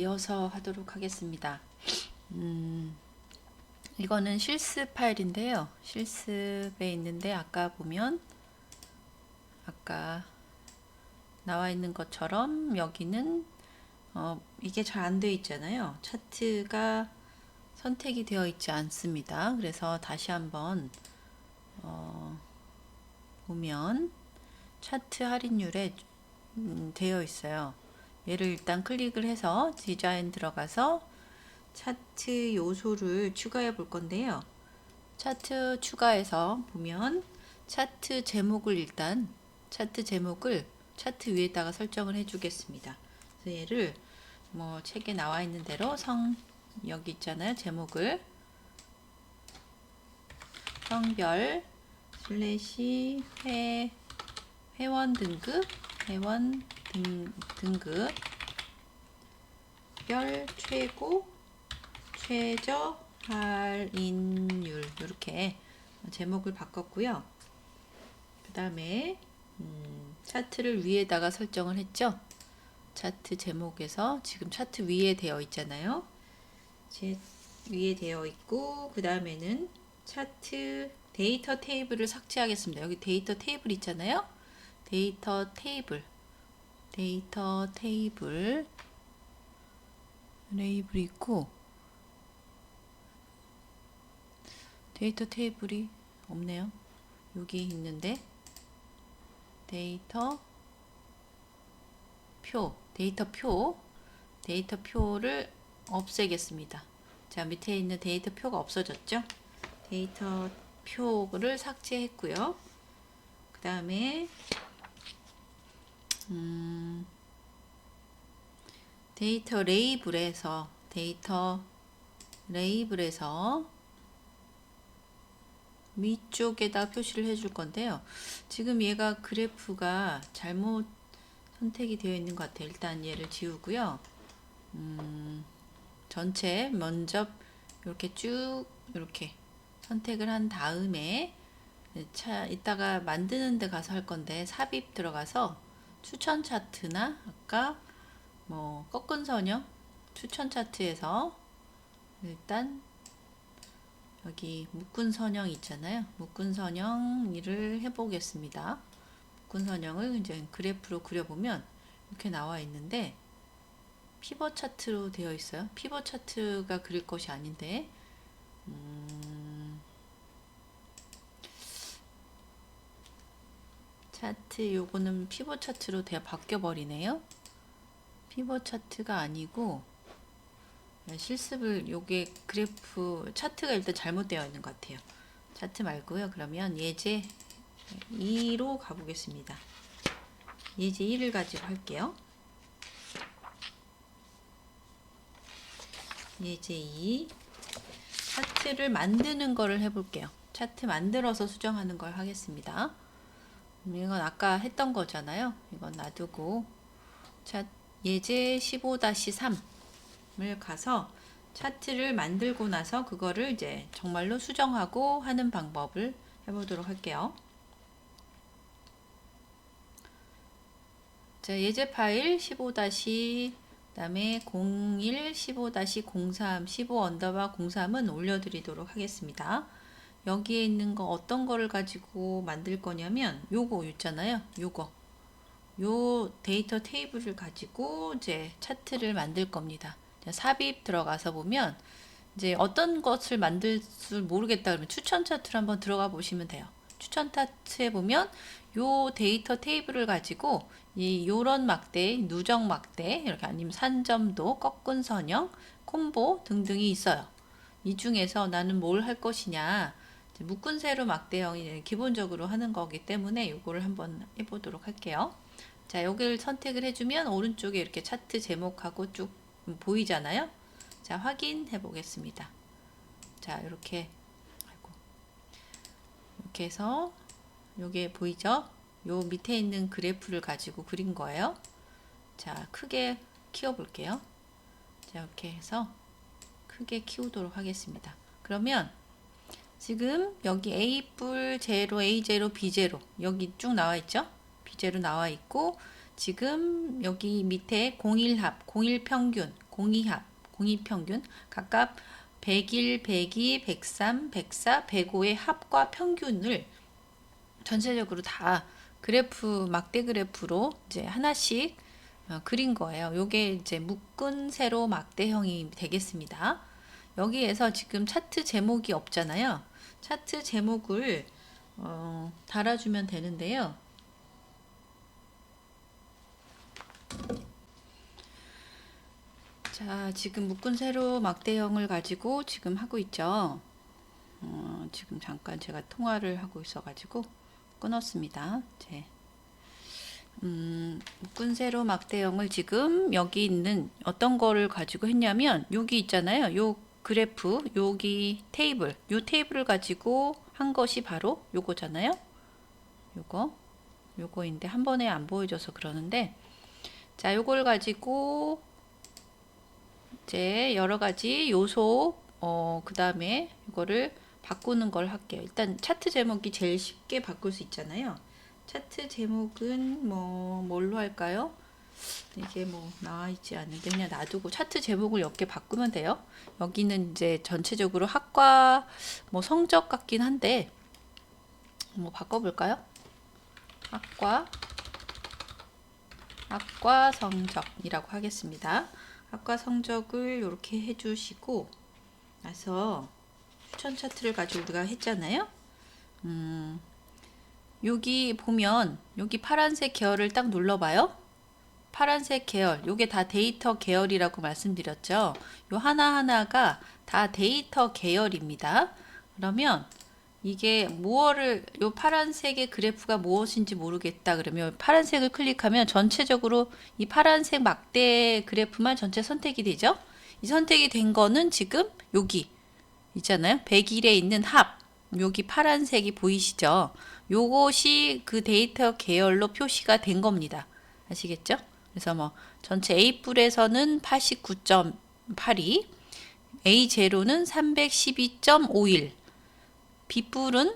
이어서 하도록 하겠습니다. 이거는 실습 파일인데요. 실습에 있는데 아까 보면 아까 나와 있는 것처럼 여기는 이게 잘 안 되어 있잖아요. 차트가 선택이 되어 있지 않습니다. 그래서 다시 한번 보면 차트 할인율에 되어 있어요. 얘를 일단 클릭을 해서 디자인 들어가서 차트 요소를 추가해 볼 건데요. 차트 추가해서 보면 차트 제목을 일단 차트 위에다가 설정을 해 주겠습니다. 그래서 얘를 뭐 책에 나와 있는 대로 여기 있잖아요. 제목을 성별 슬래시 회원 등급 별 최저 할인율 이렇게 제목을 바꿨고요. 그 다음에 차트를 위에다가 설정을 했죠. 차트 제목에서 지금 차트 위에 되어 있잖아요. 위에 되어 있고 그 다음에는 차트 데이터 테이블을 삭제하겠습니다. 여기 데이터 테이블 있잖아요. 데이터 테이블 레이블 있고 데이터 테이블이 없네요. 여기 있는데 데이터 표를 없애겠습니다. 자, 밑에 있는 데이터 표가 없어졌죠? 데이터 표를 삭제했고요. 그 다음에 데이터 레이블에서 위쪽에다 표시를 해줄 건데요. 지금 얘가 그래프가 잘못 선택이 되어 있는 것 같아요. 일단 얘를 지우고요. 전체 먼저 이렇게 쭉 이렇게 선택을 한 다음에 이따가 만드는 데 가서 할 건데 삽입 들어가서 추천 차트나 아까 뭐 꺾은 선형 추천 차트에서 일단 여기 묶은 선형 있잖아요. 묶은 선형 일을 해보겠습니다. 묶은 선형을 이제 그래프로 그려보면 이렇게 나와 있는데 피벗 차트로 되어 있어요. 피벗 차트가 그릴 것이 아닌데 차트 요거는 피벗 차트로 바뀌어 버리네요. 피벗 차트가 아니고 실습을 요게 그래프 차트가 일단 잘못되어 있는 것 같아요. 차트 말고요. 그러면 예제 2로 가보겠습니다. 예제 1을 가지고 할게요. 예제 2 차트를 만드는 거를 해볼게요. 차트 만들어서 수정하는 걸 하겠습니다. 이건 아까 했던 거잖아요. 이건 놔두고 예제 15-3을 가서 차트를 만들고 나서 그거를 이제 정말로 수정하고 하는 방법을 해보도록 할게요. 자, 예제 파일 15- 그다음에 01 15-03 15_03은 올려드리도록 하겠습니다. 여기에 있는 거 어떤 거를 가지고 만들 거냐면 요거 있잖아요. 요 데이터 테이블을 가지고 이제 차트를 만들 겁니다. 삽입 들어가서 보면 이제 어떤 것을 만들 줄 모르겠다 그러면 추천 차트를 한번 들어가 보시면 돼요. 추천 차트에 보면 요 데이터 테이블을 가지고 요런 막대, 누적 막대, 이렇게 아니면 산점도, 꺾은 선형, 콤보 등등이 있어요. 이 중에서 나는 뭘 할 것이냐, 묶은 세로 막대형이 기본적으로 하는 거기 때문에 요거를 한번 해보도록 할게요. 자, 여기를 선택을 해주면 오른쪽에 이렇게 차트 제목하고 쭉 보이잖아요. 자, 확인해 보겠습니다. 자, 이렇게 해서 요게 보이죠? 요 밑에 있는 그래프를 가지고 그린 거예요. 자, 크게 키워 볼게요. 자, 이렇게 해서 크게 키우도록 하겠습니다. 그러면 지금 여기 A0, A0, B0 여기 쭉 나와 있죠? B0 나와 있고 지금 여기 밑에 01합, 01평균, 공이합, 공이평균 각각 101, 102, 103, 104, 105의 합과 평균을 전체적으로 다 그래프, 막대 그래프로 이제 하나씩 그린 거예요. 요게 이제 묶은 세로 막대형이 되겠습니다. 여기에서 지금 차트 제목이 없잖아요. 차트 제목을 달아주면 되는데요. 자, 지금 묶은 세로 막대형을 가지고 지금 하고 있죠. 지금 잠깐 제가 통화를 하고 있어가지고 끊었습니다. 묶은 세로 막대형을 지금 여기 있는 어떤 거를 가지고 했냐면 여기 있잖아요. 요 그래프, 여기 테이블, 요 테이블을 가지고 한 것이 바로 요거잖아요. 요거인데 한 번에 안 보여줘서 그러는데, 자, 요걸 가지고 이제 여러 가지 요소, 그 다음에 이거를 바꾸는 걸 할게요. 일단 차트 제목이 제일 쉽게 바꿀 수 있잖아요. 차트 제목은 뭘로 할까요? 이게 나와 있지 않는데 그냥 놔두고 차트 제목을 몇 개 바꾸면 돼요. 여기는 이제 전체적으로 학과 성적 같긴 한데 바꿔볼까요? 학과 성적이라고 하겠습니다. 학과 성적을 이렇게 해주시고 나서 추천 차트를 가지고 우리가 했잖아요. 여기 보면 여기 파란색 계열을 딱 눌러봐요. 파란색 계열, 요게 다 데이터 계열이라고 말씀드렸죠. 요 하나하나가 다 데이터 계열입니다. 그러면 이게 요 파란색의 그래프가 무엇인지 모르겠다 그러면 파란색을 클릭하면 전체적으로 이 파란색 막대 그래프만 전체 선택이 되죠. 이 선택이 된 거는 지금 여기 있잖아요. 101에 있는 합, 여기 파란색이 보이시죠? 요것이 그 데이터 계열로 표시가 된 겁니다. 아시겠죠? 그래서 전체 A뿔에서는 89.82, A0는 312.51, B뿔은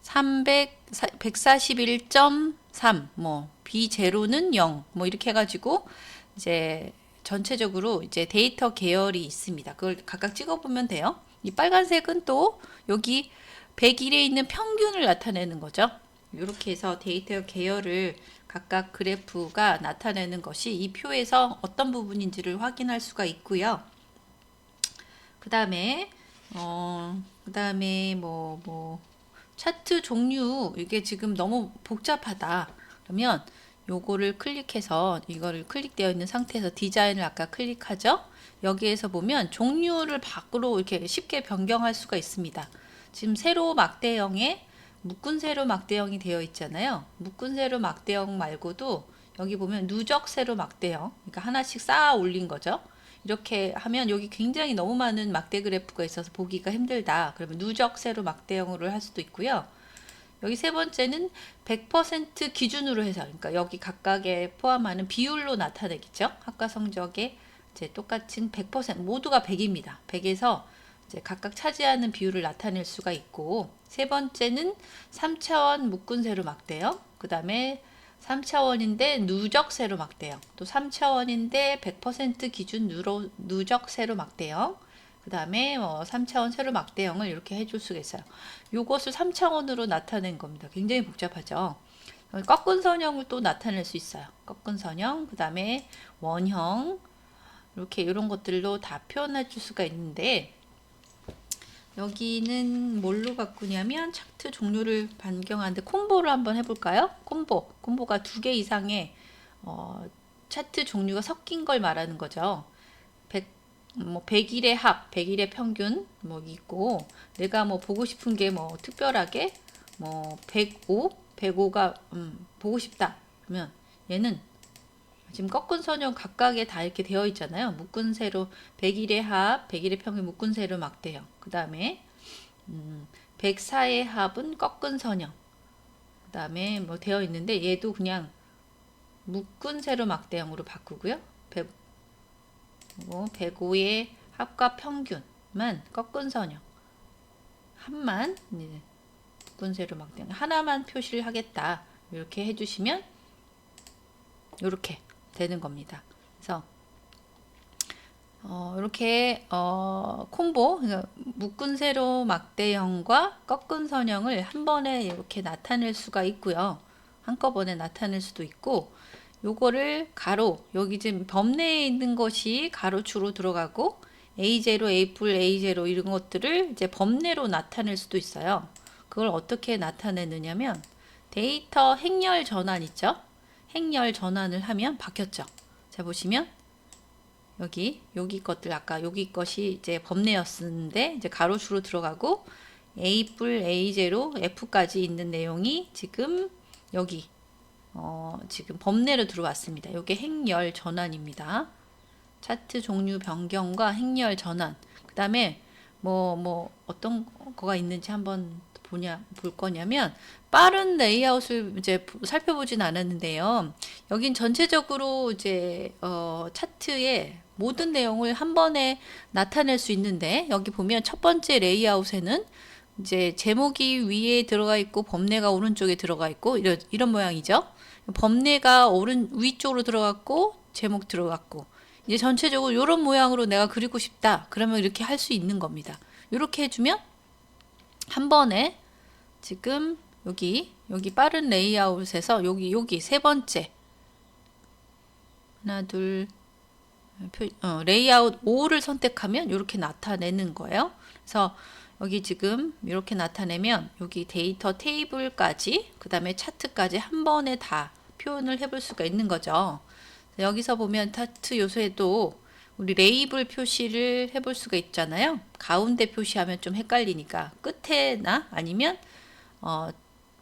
141.3, B0는 0, 이렇게 해가지고 이제 전체적으로 이제 데이터 계열이 있습니다. 그걸 각각 찍어보면 돼요. 이 빨간색은 또 여기 101에 있는 평균을 나타내는 거죠. 이렇게 해서 데이터 계열을 각각 그래프가 나타내는 것이 이 표에서 어떤 부분인지를 확인할 수가 있고요. 그 다음에 차트 종류, 이게 지금 너무 복잡하다 그러면 요거를 클릭해서, 이거를 클릭되어 있는 상태에서 디자인을 아까 클릭하죠. 여기에서 보면 종류를 밖으로 이렇게 쉽게 변경할 수가 있습니다. 지금 세로 막대형에 묶은 세로 막대형이 되어 있잖아요. 묶은 세로 막대형 말고도 여기 보면 누적 세로 막대형, 그러니까 하나씩 쌓아 올린 거죠. 이렇게 하면 여기 굉장히 너무 많은 막대 그래프가 있어서 보기가 힘들다. 그러면 누적 세로 막대형으로 할 수도 있고요. 여기 세 번째는 100% 기준으로 해서, 그러니까 여기 각각에 포함하는 비율로 나타내겠죠. 학과 성적에 이제 똑같은 100%, 모두가 100입니다. 100에서 이제 각각 차지하는 비율을 나타낼 수가 있고, 세 번째는 3차원 묶은 세로 막대형, 그 다음에 3차원인데 누적 세로 막대형, 또 3차원인데 100% 기준 누적 세로 막대형, 그 다음에 3차원 세로 막대형을 이렇게 해줄 수가 있어요. 요것을 3차원으로 나타낸 겁니다. 굉장히 복잡하죠. 꺾은 선형을 또 나타낼 수 있어요. 꺾은 선형, 그 다음에 원형, 이렇게 이런 것들로 다 표현해 줄 수가 있는데, 여기는 뭘로 바꾸냐면 차트 종류를 변경하는데 콤보를 한번 해볼까요? 콤보가 2개 이상의 차트 종류가 섞인 걸 말하는 거죠. 100일의 합, 100일의 평균 있고, 내가 보고 싶은 게 특별하게 105가 보고 싶다 그러면 얘는 지금 꺾은 선형 각각에 다 이렇게 되어 있잖아요. 묶은 세로 100일의 합, 100일의 평균 묶은 세로 막대형. 그 다음에 104의 합은 꺾은 선형. 그 다음에 되어 있는데 얘도 그냥 묶은 세로 막대형으로 바꾸고요. 105의 합과 평균만 꺾은 선형. 합만 묶은 세로 막대형. 하나만 표시를 하겠다. 이렇게 해주시면 이렇게 되는 겁니다. 그래서 이렇게 콤보, 그러니까 묶은 세로 막대형과 꺾은 선형을 한 번에 이렇게 나타낼 수가 있고요. 한꺼번에 나타낼 수도 있고, 요거를 가로, 여기 지금 범내에 있는 것이 가로추로 들어가고 A0, A 풀, A0 이런 것들을 이제 범내로 나타낼 수도 있어요. 그걸 어떻게 나타내느냐면 데이터 행렬 전환 있죠? 행렬 전환을 하면 바뀌었죠. 자, 보시면 여기 것들 아까 여기 것이 이제 범내였는데 이제 가로수로 들어가고 A 뿔 A0 F까지 있는 내용이 지금 여기 지금 범내로 들어왔습니다. 이게 행렬 전환입니다. 차트 종류 변경과 행렬 전환. 그 다음에 뭐 어떤 거가 있는지 한번 볼 거냐면 빠른 레이아웃을 이제 살펴보진 않았는데요. 여긴 전체적으로 이제 차트의 모든 내용을 한 번에 나타낼 수 있는데 여기 보면 첫 번째 레이아웃에는 이제 제목이 위에 들어가 있고 범내가 오른쪽에 들어가 있고 이런 모양이죠. 범내가 위쪽으로 들어갔고 제목 들어갔고 이제 전체적으로 이런 모양으로 내가 그리고 싶다. 그러면 이렇게 할 수 있는 겁니다. 이렇게 해주면 한 번에 지금 여기 빠른 레이아웃에서 여기 세 번째 하나 둘 레이아웃 5를 선택하면 이렇게 나타내는 거예요. 그래서 여기 지금 이렇게 나타내면 여기 데이터 테이블까지 그 다음에 차트까지 한 번에 다 표현을 해볼 수가 있는 거죠. 여기서 보면 차트 요소에도 우리 레이블 표시를 해볼 수가 있잖아요. 가운데 표시하면 좀 헷갈리니까 끝에나 아니면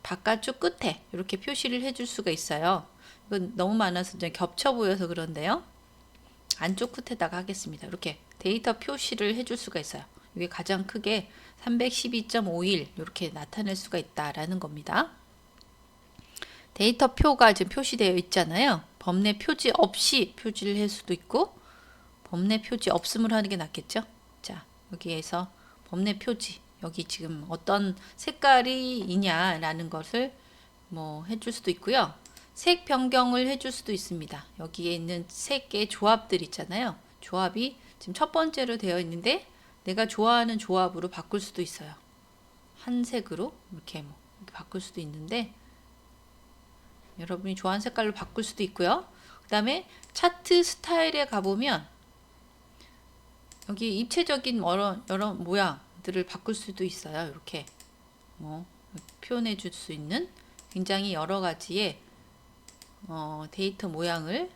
바깥쪽 끝에 이렇게 표시를 해줄 수가 있어요. 이건 너무 많아서 좀 겹쳐 보여서 그런데요. 안쪽 끝에다가 하겠습니다. 이렇게 데이터 표시를 해줄 수가 있어요. 이게 가장 크게 312.51 이렇게 나타낼 수가 있다라는 겁니다. 데이터 표가 지금 표시되어 있잖아요. 범내 표지 없이 표지를 할 수도 있고 범내 표지 없음으로 하는 게 낫겠죠. 자, 여기에서 범내 표지 여기 지금 어떤 색깔이 있냐라는 것을 뭐 해줄 수도 있고요. 색 변경을 해줄 수도 있습니다. 여기에 있는 색의 조합들 있잖아요. 조합이 지금 첫 번째로 되어 있는데 내가 좋아하는 조합으로 바꿀 수도 있어요. 한 색으로 이렇게 바꿀 수도 있는데 여러분이 좋아하는 색깔로 바꿀 수도 있고요. 그 다음에 차트 스타일에 가보면 여기 입체적인 여러 모양들을 바꿀 수도 있어요. 이렇게 표현해 줄 수 있는 굉장히 여러 가지의 데이터 모양을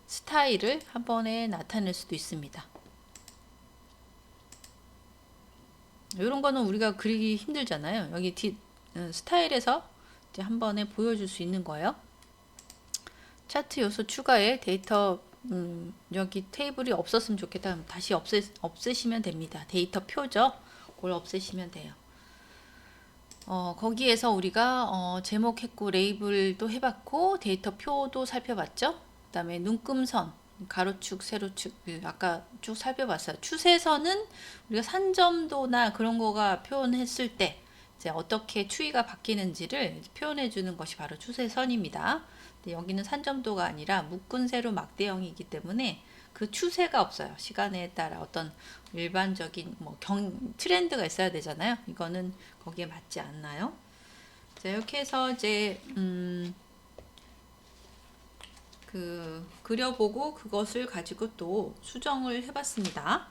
스타일을 한 번에 나타낼 수도 있습니다. 이런 거는 우리가 그리기 힘들잖아요. 여기 스타일에서 이제 한 번에 보여줄 수 있는 거예요. 차트 요소 추가에 데이터 여기 테이블이 없었으면 좋겠다 하면 다시 없애시면 됩니다. 데이터 표죠. 그걸 없애시면 돼요. 거기에서 우리가 제목했고 레이블도 해봤고 데이터 표도 살펴봤죠. 그 다음에 눈금선, 가로축, 세로축 아까 쭉 살펴봤어요. 추세선은 우리가 산점도나 그런 거가 표현했을 때 이제 어떻게 추이가 바뀌는지를 표현해 주는 것이 바로 추세선입니다. 근데 여기는 산점도가 아니라 묶은 세로 막대형이기 때문에 그 추세가 없어요. 시간에 따라 어떤 일반적인 트렌드가 있어야 되잖아요. 이거는 거기에 맞지 않나요? 자, 이렇게 해서 이제 그려보고 그것을 가지고 또 수정을 해봤습니다.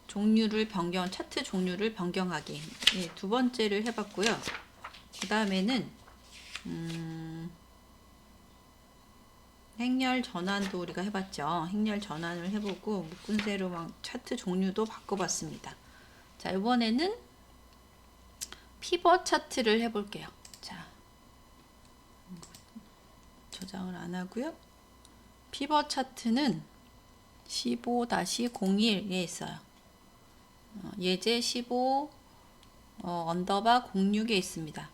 종류를 차트 종류를 변경하기. 예, 두 번째를 해봤고요. 그 다음에는 행렬 전환도 우리가 해봤죠. 행렬 전환을 해보고 묶은 세로 차트 종류도 바꿔봤습니다. 자, 이번에는 피벗 차트를 해볼게요. 자, 저장을 안 하고요. 피벗 차트는 15-01에 있어요. 예제 15 언더바 06에 있습니다.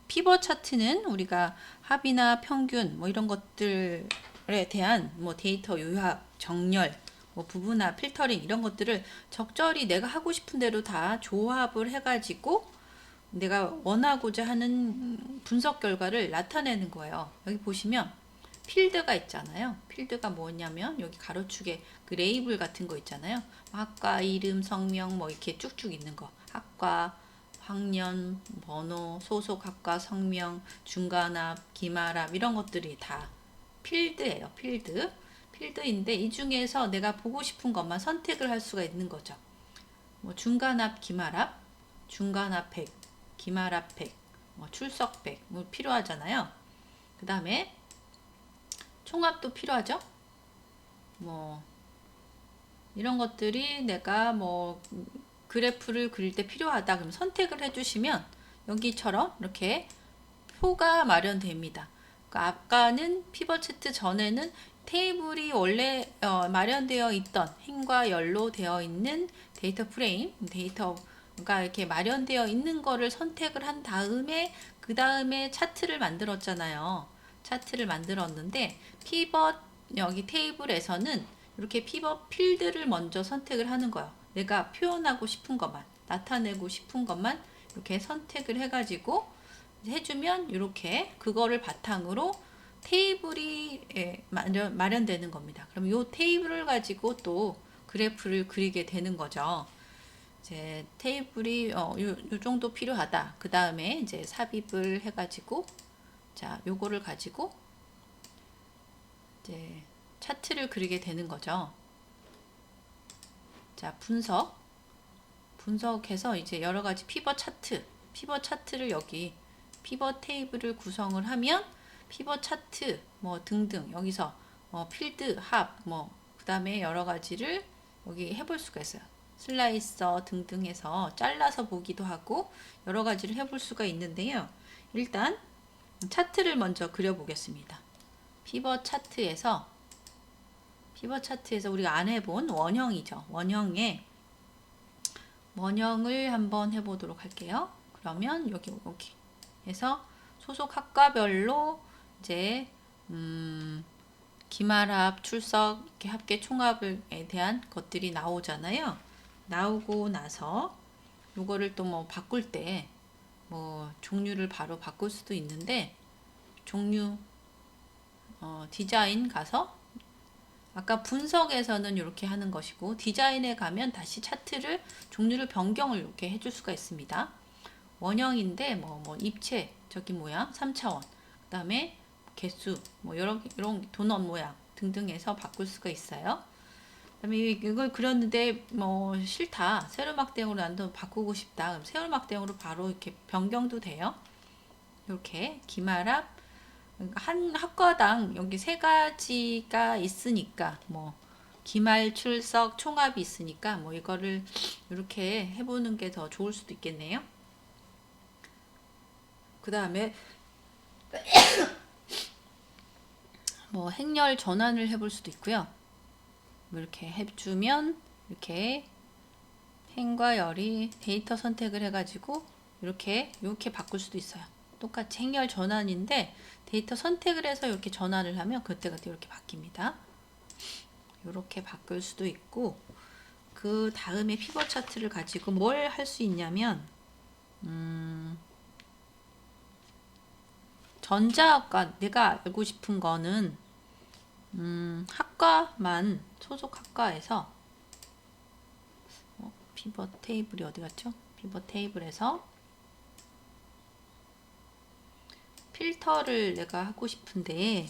피벗 차트는 우리가 합이나 평균 이런 것들에 대한 데이터 요약, 정렬, 부분화, 필터링 이런 것들을 적절히 내가 하고 싶은 대로 다 조합을 해가지고 내가 원하고자 하는 분석 결과를 나타내는 거예요. 여기 보시면 필드가 있잖아요. 필드가 뭐냐면 여기 가로축에 그 레이블 같은 거 있잖아요. 학과 이름, 성명 뭐 이렇게 쭉쭉 있는 거. 학과, 학년, 번호, 소속 학과 성명, 중간합, 기말합 이런 것들이 다 필드예요. 필드인데 이 중에서 내가 보고 싶은 것만 선택을 할 수가 있는 거죠. 뭐 중간합, 기말합, 중간합 100, 기말합 100, 뭐 출석 100, 뭐 필요하잖아요. 그 다음에 총합도 필요하죠. 뭐 이런 것들이 내가 뭐 그래프를 그릴 때 필요하다 그럼 선택을 해주시면 여기처럼 이렇게 표가 마련됩니다. 그러니까 아까는 피벗 차트 전에는 테이블이 원래 마련되어 있던 행과 열로 되어 있는 데이터 프레임, 데이터가 이렇게 마련되어 있는 거를 선택을 한 다음에 그 다음에 차트를 만들었잖아요. 차트를 만들었는데 피벗 여기 테이블에서는 이렇게 피벗 필드를 먼저 선택을 하는 거예요. 내가 표현하고 싶은 것만, 나타내고 싶은 것만 이렇게 선택을 해가지고 해주면 이렇게 그거를 바탕으로 테이블이 마련되는 겁니다. 그럼 이 테이블을 가지고 또 그래프를 그리게 되는 거죠. 이제 테이블이 요 정도 필요하다. 그 다음에 이제 삽입을 해가지고 자 요거를 가지고 이제 차트를 그리게 되는 거죠. 자 분석해서 이제 여러 가지 피벗 차트를 여기 피벗 테이블을 구성을 하면 피벗 차트 뭐 등등 여기서 필드 합 뭐 그다음에 여러 가지를 여기 해볼 수가 있어요. 슬라이서 등등 해서 잘라서 보기도 하고 여러 가지를 해볼 수가 있는데요. 일단 차트를 먼저 그려 보겠습니다. 피벗 차트에서 우리가 안 해본 원형이죠. 원형을 한번 해보도록 할게요. 그러면 여기 해서 소속 학과별로 이제 기말합, 출석, 이렇게 합계 총합에 대한 것들이 나오잖아요. 나오고 나서 요거를 또 뭐 바꿀 때 뭐 종류를 바로 바꿀 수도 있는데 종류 디자인 가서 아까 분석에서는 이렇게 하는 것이고 디자인에 가면 다시 차트를 종류를 변경을 이렇게 해줄 수가 있습니다. 원형인데 뭐 입체적인 모양 3차원 그 다음에 개수 뭐 이런 도넛 모양 등등 해서 바꿀 수가 있어요. 그 다음에 이걸 그렸는데 뭐 싫다 세로막 대응으로 난도 바꾸고 싶다 그럼 세로막 대응으로 바로 이렇게 변경도 돼요. 이렇게 기말합 한 학과당 여기 세 가지가 있으니까 뭐 기말 출석 총합이 있으니까 뭐 이거를 이렇게 해보는 게 더 좋을 수도 있겠네요. 그 다음에 뭐 행렬 전환을 해볼 수도 있고요. 이렇게 해주면 이렇게 행과 열이 데이터 선택을 해가지고 이렇게 바꿀 수도 있어요. 똑같이 행렬 전환인데 데이터 선택을 해서 이렇게 전환을 하면 그때가 이렇게 바뀝니다. 이렇게 바꿀 수도 있고 그 다음에 피벗 차트를 가지고 뭘 할 수 있냐면 전자학과 내가 알고 싶은 거는 학과만 소속 학과에서 피벗 테이블이 어디 갔죠? 피벗 테이블에서 필터를 내가 하고 싶은데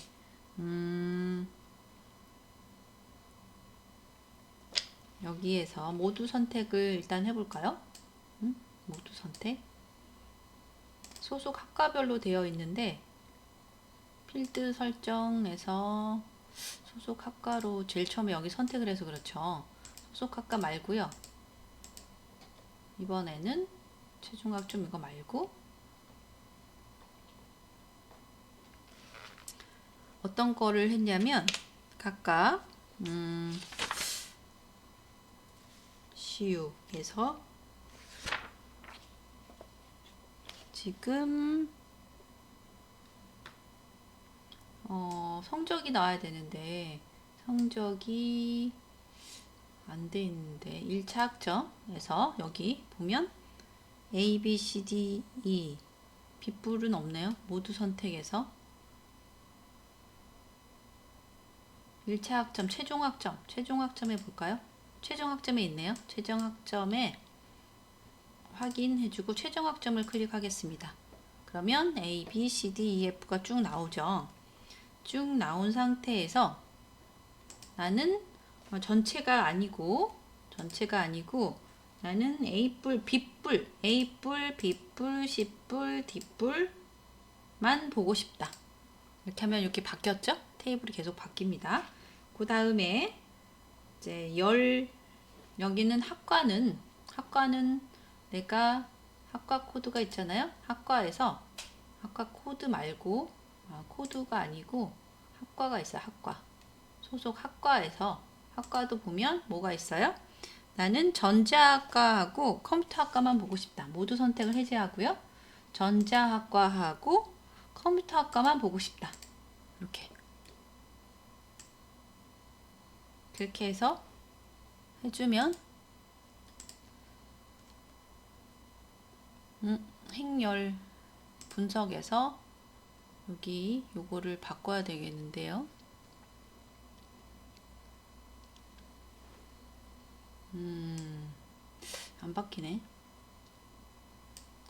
여기에서 모두 선택을 일단 해볼까요? 모두 선택 소속 학과별로 되어 있는데 필드 설정에서 소속 학과로 제일 처음에 여기 선택을 해서 그렇죠. 소속 학과 말고요. 이번에는 최종학점 이거 말고 어떤 거를 했냐면 각각 CU에서 지금 성적이 나와야 되는데 성적이 안 돼 있는데 1차 학점에서 여기 보면 A, B, C, D, E 빗불은 없네요. 모두 선택해서 1차 학점, 최종 학점, 최종 학점에 볼까요? 최종 학점에 있네요. 최종 학점에 확인해주고 최종 학점을 클릭하겠습니다. 그러면 A, B, C, D, E, F가 쭉 나오죠. 쭉 나온 상태에서 나는 전체가 아니고 나는 A뿔, B뿔, A뿔, B뿔, C뿔, D뿔만 보고 싶다. 이렇게 하면 이렇게 바뀌었죠? 테이블이 계속 바뀝니다. 그 다음에 이제 여기는 학과는 내가 학과 코드가 있잖아요. 학과에서 학과 코드 말고 코드가 아니고 학과가 있어요. 학과 소속 학과에서 학과도 보면 뭐가 있어요? 나는 전자학과하고 컴퓨터학과만 보고 싶다. 모두 선택을 해제하고요. 전자학과하고 컴퓨터학과만 보고 싶다. 그렇게 해서 해주면 행렬 분석에서 여기 요거를 바꿔야 되겠는데요. 안 바뀌네.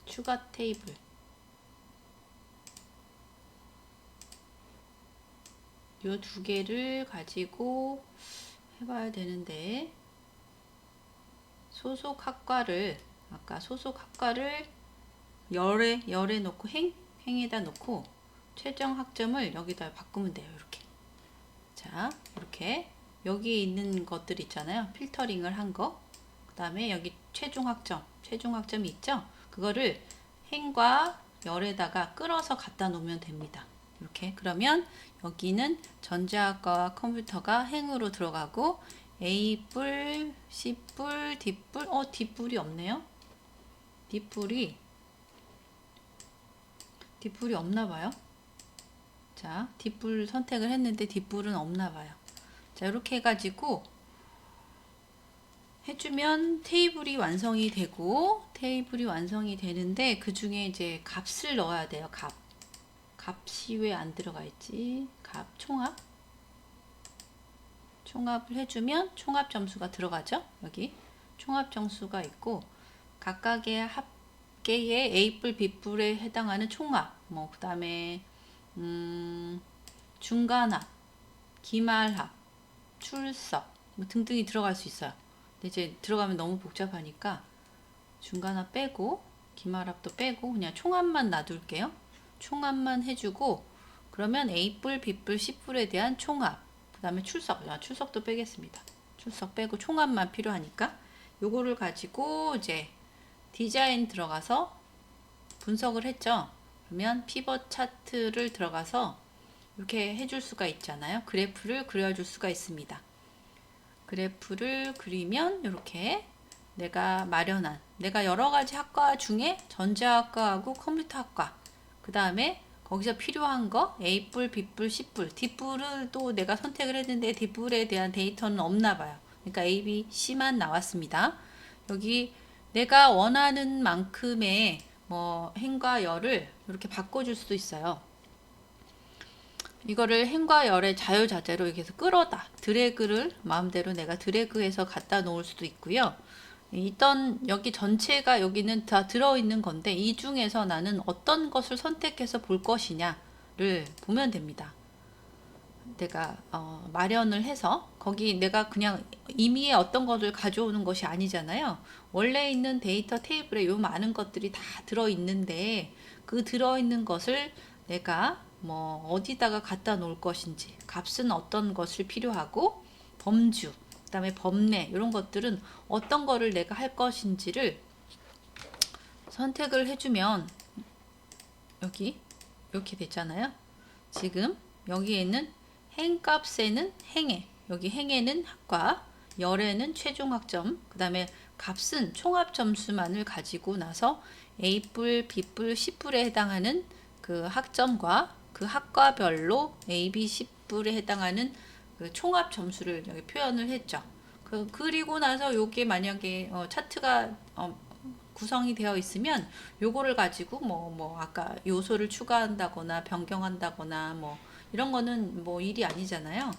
추가 테이블. 요 두 개를 가지고 해봐야 되는데, 소속 학과를 아까 소속 학과를 열에 놓고 행에다 놓고 최종 학점을 여기다 바꾸면 돼요. 이렇게. 자, 이렇게 여기 있는 것들 있잖아요. 필터링을 한 거. 그 다음에 여기 최종 학점이 있죠. 그거를 행과 열에다가 끌어서 갖다 놓으면 됩니다. 이렇게. 그러면 여기는 전자학과와 컴퓨터가 행으로 들어가고 A뿔, C뿔, D뿔, D뿔이 없네요. D뿔이 없나 봐요. 자, D뿔 선택을 했는데 D뿔은 없나 봐요. 자, 이렇게 해가지고 해주면 테이블이 완성이 되는데 그 중에 이제 값을 넣어야 돼요. 값이 왜 안 들어가 있지? 총합을 해주면 총합 점수가 들어가죠. 여기 총합 점수가 있고 각각의 합계의 A뿔, B뿔에 해당하는 총합, 그 다음에 중간합, 기말합, 출석 등등이 들어갈 수 있어요. 근데 이제 들어가면 너무 복잡하니까 중간합 빼고 기말합도 빼고 그냥 총합만 놔둘게요. 총합만 해주고 그러면 A뿔, B뿔, C뿔에 대한 총합, 그 다음에 출석도 빼겠습니다. 출석 빼고 총합만 필요하니까 요거를 가지고 이제 디자인 들어가서 분석을 했죠. 그러면 피벗 차트를 들어가서 이렇게 해줄 수가 있잖아요. 그래프를 그려줄 수가 있습니다. 그래프를 그리면 이렇게 내가 여러 가지 학과 중에 전자학과하고 컴퓨터학과, 그 다음에 거기서 필요한 거 A뿔, B뿔, C뿔, D뿔을 또 내가 선택을 했는데 D뿔에 대한 데이터는 없나 봐요. 그러니까 A, B, C만 나왔습니다. 여기 내가 원하는 만큼의 행과 열을 이렇게 바꿔줄 수도 있어요. 이거를 행과 열의 자유자재로 이렇게 해서 끌어다 드래그를 마음대로 내가 드래그해서 갖다 놓을 수도 있고요. 여기 전체가 여기는 다 들어있는 건데 이 중에서 나는 어떤 것을 선택해서 볼 것이냐를 보면 됩니다. 내가 마련을 해서 거기 내가 그냥 임의의 어떤 것을 가져오는 것이 아니잖아요. 원래 있는 데이터 테이블에 요 많은 것들이 다 들어있는데 그 들어있는 것을 내가 어디다가 갖다 놓을 것인지, 값은 어떤 것을 필요하고, 범주, 그 다음에 범례 이런 것들은 어떤 거를 내가 할 것인지를 선택을 해주면 여기 이렇게 됐잖아요. 지금 여기에는 행값에는 여기 행에는 학과, 열에는 최종 학점, 그 다음에 값은 총합 점수만을 가지고 나서 A뿔, B뿔, C뿔에 해당하는 그 학점과 그 학과별로 A, B, C뿔에 해당하는 그 총합 점수를 여기 표현을 했죠. 그리고 나서 요게 만약에 차트가 구성이 되어 있으면 요거를 가지고 아까 요소를 추가한다거나 변경한다거나 이런 거는 일이 아니잖아요.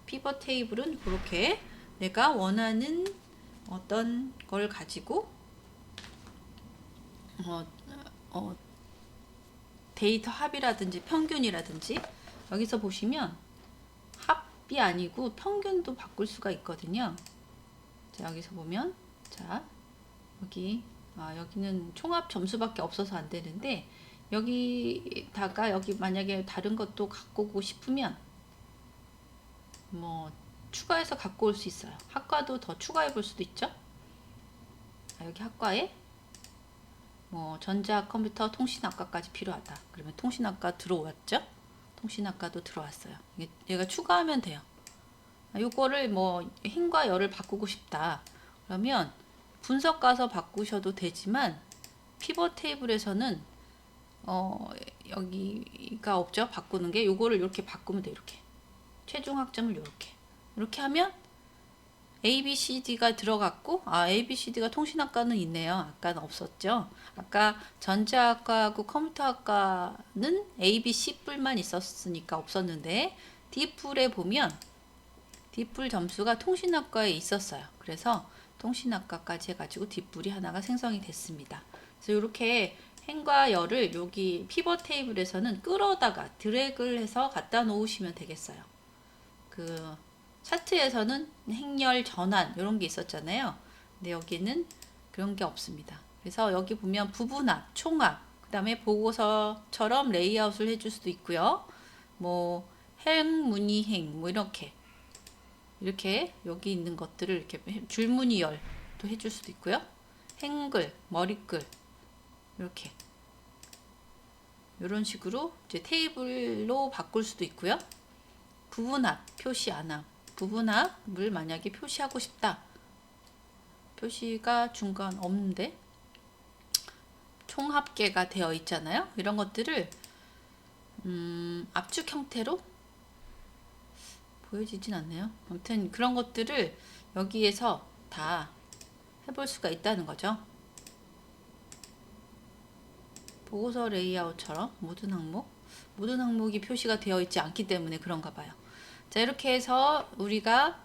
피벗 테이블은 그렇게 내가 원하는 어떤 걸 가지고 어, 어, 데이터 합이라든지 평균이라든지 여기서 보시면 합이 아니고 평균도 바꿀 수가 있거든요. 자, 여기서 보면 자 여기는 총합 점수밖에 없어서 안 되는데 여기다가 여기 만약에 다른 것도 갖고 오고 싶으면 뭐 추가해서 갖고 올 수 있어요. 학과도 더 추가해 볼 수도 있죠. 여기 학과에 뭐 전자 컴퓨터 통신학과까지 필요하다. 그러면 통신학과 들어왔죠? 통신학과도 들어왔어요. 얘가 추가하면 돼요. 요거를 뭐 힘과 열을 바꾸고 싶다. 그러면 분석 가서 바꾸셔도 되지만 피벗 테이블에서는 여기가 없죠. 바꾸는 게 요거를 이렇게 바꾸면 돼. 이렇게 최종 학점을 이렇게 하면 A, B, C, D가 들어갔고 A, B, C, D가 통신학과는 있네요. 아까는 없었죠. 아까 전자학과하고 컴퓨터학과는 A, B, C 뿔만 있었으니까 없었는데 D뿔에 보면 D뿔 점수가 통신학과에 있었어요. 그래서 통신학과까지 해가지고 D뿔이 하나가 생성이 됐습니다. 그래서 이렇게 행과 열을 여기 피벗 테이블에서는 끌어다가 드래그를 해서 갖다 놓으시면 되겠어요. 그 차트에서는 행열 전환 이런 게 있었잖아요. 근데 여기는 그런 게 없습니다. 그래서 여기 보면 부분합, 총합, 그 다음에 보고서처럼 레이아웃을 해줄 수도 있고요. 뭐 행, 무늬, 행, 뭐 이렇게 여기 있는 것들을 이렇게 줄무늬열도 해줄 수도 있고요. 행글, 머리글 이렇게 이런 식으로 이제 테이블로 바꿀 수도 있고요. 부분합, 표시 안함, 부분합을 만약에 표시하고 싶다. 표시가 중간 없는데 총합계가 되어 있잖아요. 이런 것들을 압축 형태로 보여지진 않네요. 아무튼 그런 것들을 여기에서 다 해볼 수가 있다는 거죠. 보고서 레이아웃처럼 모든 항목이 표시가 되어 있지 않기 때문에 그런가 봐요. 자, 이렇게 해서 우리가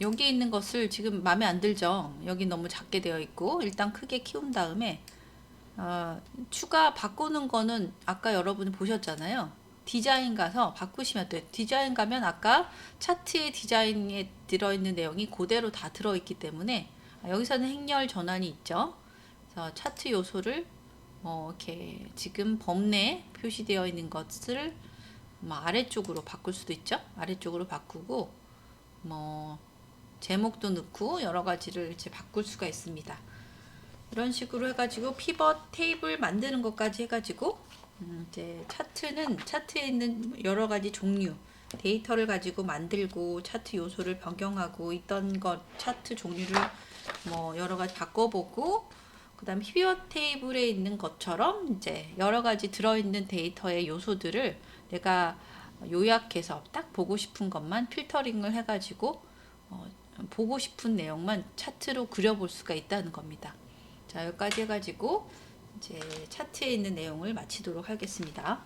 여기 있는 것을 지금 마음에 안 들죠. 여기 너무 작게 되어 있고 일단 크게 키운 다음에 추가 바꾸는 거는 아까 여러분이 보셨잖아요. 디자인 가서 바꾸시면 돼요. 디자인 가면 아까 차트의 디자인에 들어있는 내용이 그대로 다 들어있기 때문에 여기서는 행렬 전환이 있죠. 그래서 차트 요소를 이렇게 지금 범내에 표시되어 있는 것을 아래쪽으로 바꿀 수도 있죠. 아래쪽으로 바꾸고 뭐 제목도 넣고 여러 가지를 이제 바꿀 수가 있습니다. 이런 식으로 해가지고 피벗 테이블 만드는 것까지 해가지고 이제 차트에 있는 여러 가지 종류 데이터를 가지고 만들고 차트 요소를 변경하고 있던 것 차트 종류를 뭐 여러 가지 바꿔보고 그다음 피벗 테이블에 있는 것처럼 이제 여러 가지 들어있는 데이터의 요소들을 내가 요약해서 딱 보고 싶은 것만 필터링을 해가지고 보고 싶은 내용만 차트로 그려볼 수가 있다는 겁니다. 자, 여기까지 해가지고 이제 차트에 있는 내용을 마치도록 하겠습니다.